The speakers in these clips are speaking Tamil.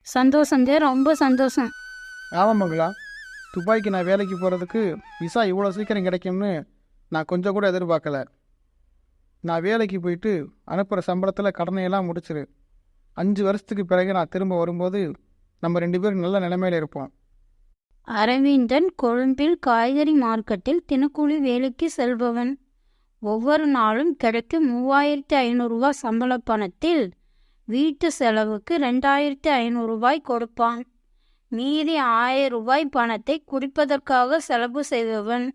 சந்தோஷங்க, ரொம்ப சந்தோஷம். ஆமாம் மங்களா, துபாய்க்கு நான் வேலைக்கு போகிறதுக்கு விசா இவ்வளோ சீக்கிரம் கிடைக்கும்னு நான் கொஞ்சம் கூட எதிர்பார்க்கல. நான் வேலைக்கு போயிட்டு அனுப்புகிற சம்பளத்தில் கடனையெல்லாம் முடிச்சிரு. 5 வருஷத்துக்கு பிறகு நான் திரும்ப வரும்போது நம்ம 2 பேரும் நல்ல நிலைமையில் இருப்போம். அரவிந்தன் கொழும்பில் காய்கறி மார்க்கெட்டில் தினக்கூலி வேலைக்கு செல்பவன். ஒவ்வொரு நாளும் கிடைக்கும் 3500 ரூபாய் சம்பள பணத்தில் வீட்டு செலவுக்கு 2500 ரூபாய் கொடுப்பான். மீதி 1000 ரூபாய் பணத்தை குடிப்பதற்காக செலவு செய்பவன்.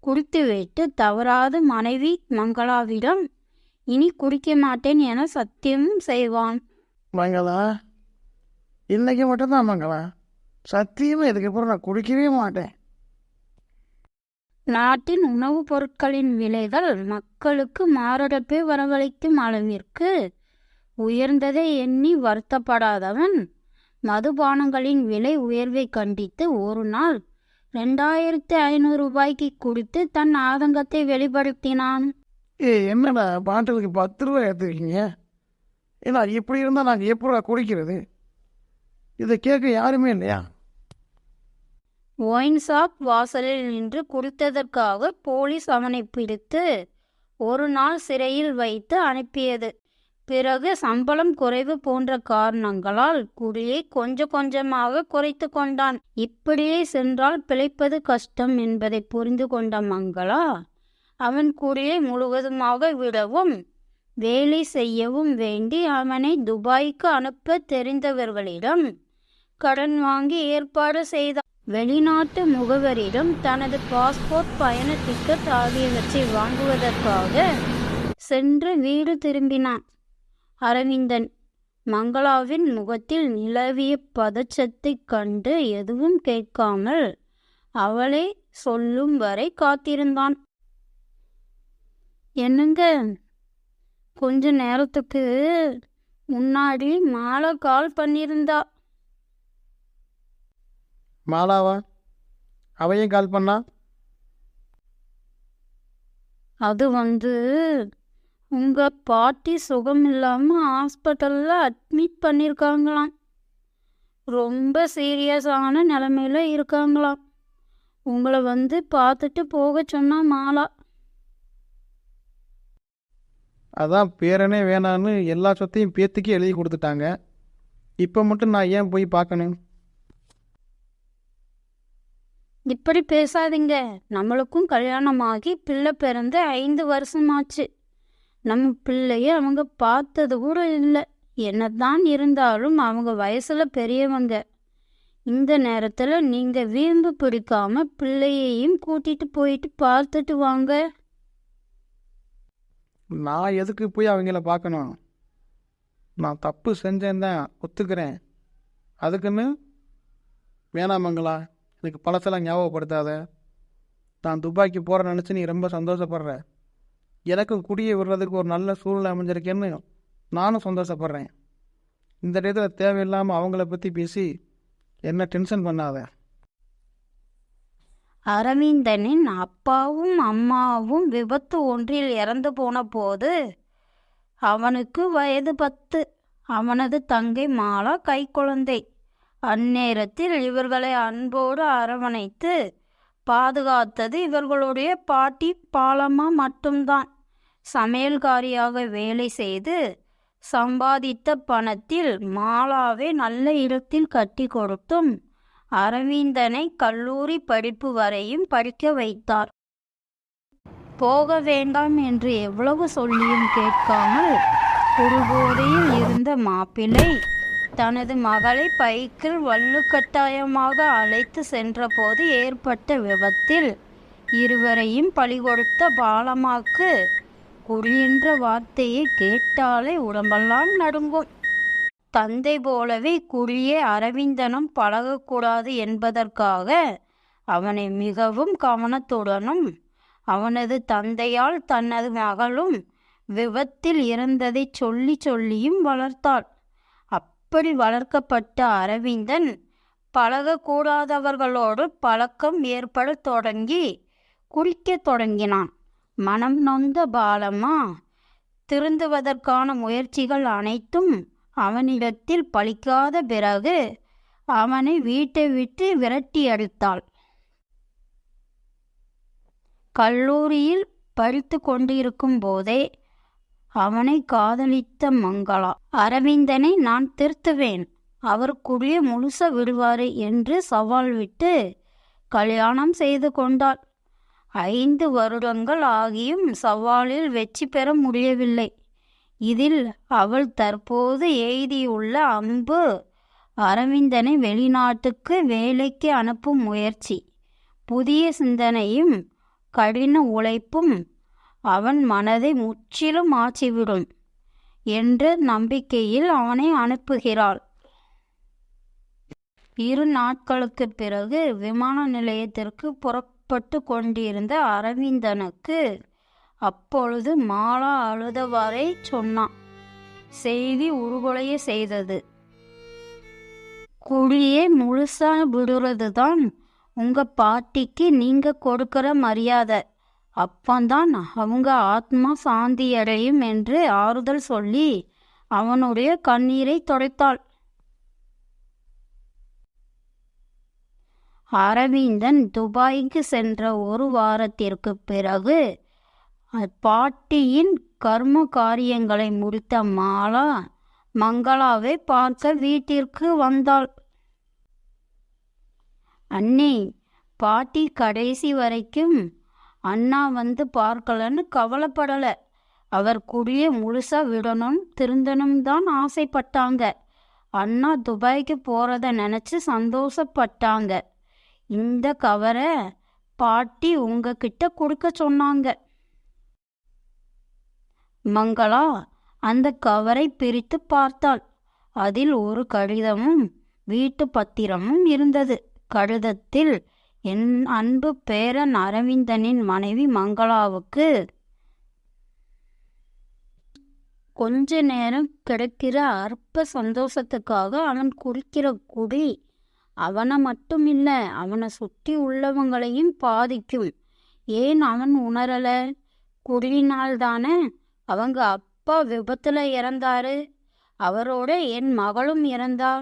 குடித்துவிட்டு தவறாத மனைவி மங்களாவிடம் இனி குடிக்க மாட்டேன் என சத்தியமும் செய்வான். மங்களா, இன்னைக்கு மட்டும்தான் மங்களா, சத்தியமாக இதுக்கப்புறம் நான் குடிக்கவே மாட்டேன். நாட்டின் உணவுப் பொருட்களின் விலைகள் மக்களுக்கு மாரடைப்பை வரவழைக்கும் அளவிற்கு உயர்ந்ததை எண்ணி வருத்தப்படாதவன் மதுபானங்களின் விலை உயர்வை கண்டித்து ஒரு நாள் 2500 ரூபாய்க்கு குடித்து தன் ஆதங்கத்தை வெளிப்படுத்தினான். என்னடா பாட்டிலுக்கு 10 ரூபா ஏற்றுருக்கீங்க? ஏன்னா இப்படி இருந்தால் நாங்கள் எப்படா குடிக்கிறது? இதை கேட்க யாருமே இல்லையா? ஒயின் ஷாப் வாசலில் நின்று குடித்ததற்காக போலீஸ் அவனை பிடித்து ஒரு நாள் சிறையில் வைத்து அனுப்பியது. பிறகு சம்பளம் குறைவு போன்ற காரணங்களால் குடியை கொஞ்சம் கொஞ்சமாக குறைத்து கொண்டான். இப்படியே சென்றால் பிழைப்பது கஷ்டம் என்பதை புரிந்து கொண்ட மங்களா அவன் குடியை முழுவதுமாக விடவும் வேலை செய்யவும் வேண்டி அவனை துபாய்க்கு அனுப்ப தெரிந்தவர்களிடம் கடன் வாங்கி ஏற்பாடு செய்தார். வெளிநாட்டு முகவரிடம் தனது பாஸ்போர்ட், பயண டிக்கெட் ஆகியவற்றை வாங்குவதற்காக சென்று வீடு திரும்பினான். அரவிந்தன் மங்களாவின் முகத்தில் நிலவிய பதச்சத்தைக் கண்டு எதுவும் கேட்காமல் அவளே சொல்லும் வரை காத்திருந்தான். என்னங்க, கொஞ்ச நேரத்துக்கு முன்னாடி மாலை கால் பண்ணியிருந்தா. மாலாவா? அவையும் கால் பண்ணா? அது உங்கள் பாட்டி சுகம் இல்லாமல் ஹாஸ்பிட்டலில் அட்மிட் பண்ணியிருக்காங்களாம். ரொம்ப சீரியஸான நிலமையில் இருக்காங்களாம். உங்களை பார்த்துட்டு போக சொன்னா மாலா. அதான் பேரனே வேணான்னு எல்லா சொத்தையும் பேத்திக்கு எழுதி கொடுத்துட்டாங்க. இப்போ மட்டும் நான் ஏன் போய் பார்க்கணும்? இப்படி பேசாதீங்க. நம்மளுக்கும் கல்யாணமாகி பிள்ளை பிறந்து 5 வருஷமாச்சு. நம்ம பிள்ளைய அவங்க பார்த்தது கூட இல்லை. என்னதான் இருந்தாலும் அவங்க வயசில் பெரியவங்க. இந்த நேரத்தில் நீங்கள் வீம்பு பிடிக்காம பிள்ளையையும் கூட்டிட்டு போயிட்டு பார்த்துட்டு வாங்க. நான் எதுக்கு போய் அவங்கள பார்க்கணும்? நான் தப்பு செஞ்சேன்தான் ஒத்துக்கிறேன். அதுக்குன்னு வேணாமங்களா, எனக்கு பழசெல்லாம் ஞாபகப்படுத்தாத. நான் துபாய்க்கு போகிறேன்னு நினச்சி நீ ரொம்ப சந்தோஷப்படுற. எனக்கும் குடியை விடுறதுக்கு ஒரு நல்ல சூழ்நிலை அமைஞ்சிருக்கேன்னு நானும் சந்தோஷப்படுறேன். இந்த நேரத்தில் தேவையில்லாமல் அவங்கள பற்றி பேசி என்ன டென்ஷன் பண்ணாத. அரவிந்தனின் அப்பாவும் அம்மாவும் விபத்து ஒன்றில் இறந்து போன போது அவனுக்கு வயது 10. அவனது தங்கை மாலா கைக்குழந்தை. அந்நேரத்தில் இவர்களை அன்போடு அரவணைத்து பாதுகாத்தது இவர்களுடைய பாட்டி பாலம்மா மட்டும்தான். சமையல்காரியாக வேலை செய்து சம்பாதித்த பணத்தில் மாலாவை நல்ல இடத்தில் கட்டி கொடுத்தும் அரவிந்தனை கல்லூரி படிப்பு வரையும் படிக்க வைத்தார். போக வேண்டாம் என்று எவ்வளவு சொல்லியும் கேட்காமல் குறுபோதையில் இருந்த மாப்பிள்ளை தனது மகளை பைக்கில் வலுக்கட்டாயமாக அழைத்து சென்றபோது ஏற்பட்ட விபத்தில் இருவரையும் பலிகொடுத்த பாலம்மாக்கு குடி என்ற வார்த்தையை கேட்டாலே உடம்பெல்லாம் நடுங்கும். தந்தை போலவே குடியே அரவிந்தனும் பழகக்கூடாது என்பதற்காக அவனை மிகவும் கவனத்துடனும் அவனது தந்தையால் தனது மகளும் விபத்தில் இறந்ததை சொல்லியும் வளர்த்தாள். அப்படி வளர்க்கப்பட்ட அரவிந்தன் பழகக்கூடாதவர்களோடு பழக்கம் ஏற்பட தொடங்கி குடிக்கத் தொடங்கினான். மனம் நொந்த பாலம்மா திருந்துவதற்கான முயற்சிகள் அனைத்தும் அவனிடத்தில் பலிக்காத பிறகு அவனை வீட்டை விட்டு விரட்டி அடித்தாள். கல்லூரியில் படித்து கொண்டிருக்கும் போதே அவனை காதலித்த மங்களா, அரவிந்தனை நான் திருத்துவேன், அவருக்குரிய முழுச விடுவாரு என்று சவால் விட்டு கல்யாணம் செய்து கொண்டாள். 5 வருடங்கள் ஆகியும் சவாலில் வெற்றி பெற முடியவில்லை. இதில் அவள் தற்போது எய்தியுள்ள அம்பு அரவிந்தனை வெளிநாட்டுக்கு வேலைக்கு அனுப்பும் முயற்சி. புதிய சிந்தனையும் கடின உழைப்பும் அவன் மனதை முற்றிலும் மாற்றிவிடும் என்ற நம்பிக்கையில் அவனை அனுப்புகிறாள். 2 நாட்களுக்கு பிறகு விமான நிலையத்திற்கு புறப்பட்டு கொண்டிருந்த அரவிந்தனுக்கு அப்பொழுது மாலா அழுதவாறே சொன்னான். செய்தி உருகுலைய செய்தது. குடியே முழுசா விடுறது தான் உங்க பாட்டிக்கு நீங்க கொடுக்கிற மரியாதை. அப்பந்தான் அவங்க ஆத்மா சாந்தியடையும் என்று ஆறுதல் சொல்லி அவனுடைய கண்ணீரை துடைத்தாள். அரவிந்தன் துபாய்க்கு சென்ற 1 வாரத்திற்கு பிறகு பாட்டியின் கர்ம காரியங்களை முடித்த மாலா மங்களாவை பார்க்க வீட்டிற்கு வந்தாள். அண்ணி, பாட்டி கடைசி வரைக்கும் அண்ணா வந்து பார்க்கலன்னு கவலைப்படலை. அவர் குடியை முழுசா விடணும், திருந்தணும் தான் ஆசைப்பட்டாங்க. அண்ணா துபாய்க்கு போகிறத நினச்சி சந்தோஷப்பட்டாங்க. இந்த கவரை பாட்டி உங்ககிட்ட கொடுக்க சொன்னாங்க. மங்களா அந்த கவரை பிரித்து பார்த்தாள். அதில் ஒரு கடிதமும் வீட்டு பத்திரமும் இருந்தது. கடிதத்தில் என் அன்பு பேரன் அரவிந்தனின் மனைவி மங்களாவுக்கு கொஞ்ச நேரம் கிடைக்கிற அற்ப சந்தோஷத்துக்காக அவன் குடிக்கிற குடி அவனை மட்டும் இல்லை, அவனை சுற்றி உள்ளவங்களையும் பாதிக்கும். ஏன் அவன் உணரல? குடியினால் தானே அவங்க அப்பா விபத்துல இறந்தாரு. அவரோட என் மகளும் இறந்தா.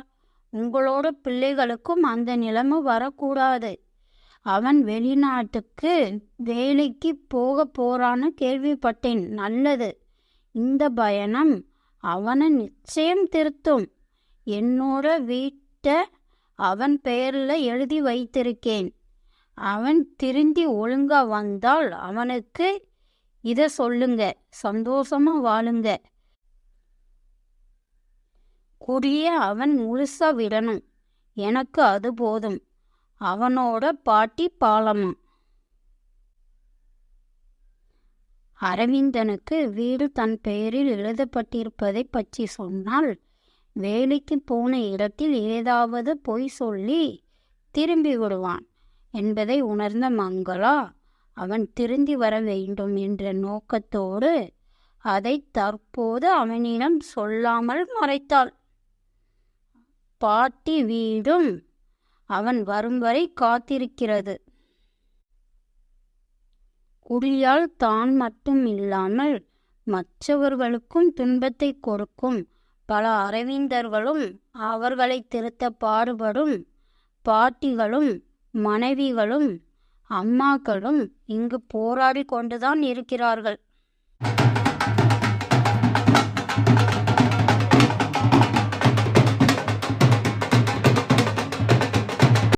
உங்களோட பிள்ளைகளுக்கும் அந்த நிலைமை வரக்கூடாது. அவன் வெளிநாட்டுக்கு வேலைக்கு போக போறான்னு கேள்விப்பட்டேன். நல்லது. இந்த பயணம் அவனை நிச்சயம் திருத்தும். என்னோட வீட்டை அவன் பெயரில் எழுதி வைத்திருக்கேன். அவன் திருந்தி ஒழுங்கா வந்தால் அவனுக்கு இதை சொல்லுங்க, சந்தோஷமா வாழுங்க. குடிய அவன் முழுசா விடணும், எனக்கு அது போதும். அவனோட பாட்டி பாலம்மா. அரவிந்தனுக்கு வீடு தன் பெயரில் எழுதப்பட்டிருப்பதை பற்றி சொன்னால் வேலைக்கு போன இடத்தில் ஏதாவது பொய் சொல்லி திரும்பி விடுவான் என்பதை உணர்ந்த மங்களா அவன் திரும்பி வர வேண்டும் என்ற நோக்கத்தோடு அதை தற்போது அவனிடம் சொல்லாமல் மறைத்தாள். பாட்டி வீடும் அவன் வரும் வரை காத்திருக்கிறது. குடியால் தான் மட்டும் இல்லாமல் மற்றவர்களுக்கும் துன்பத்தை கொடுக்கும் பல அரவிந்தர்களும் அவர்களை திருத்த பாடுபடும் பாட்டிகளும் மனைவிகளும் அம்மாக்களும் இங்கு போராடி கொண்டுதான் இருக்கிறார்கள்.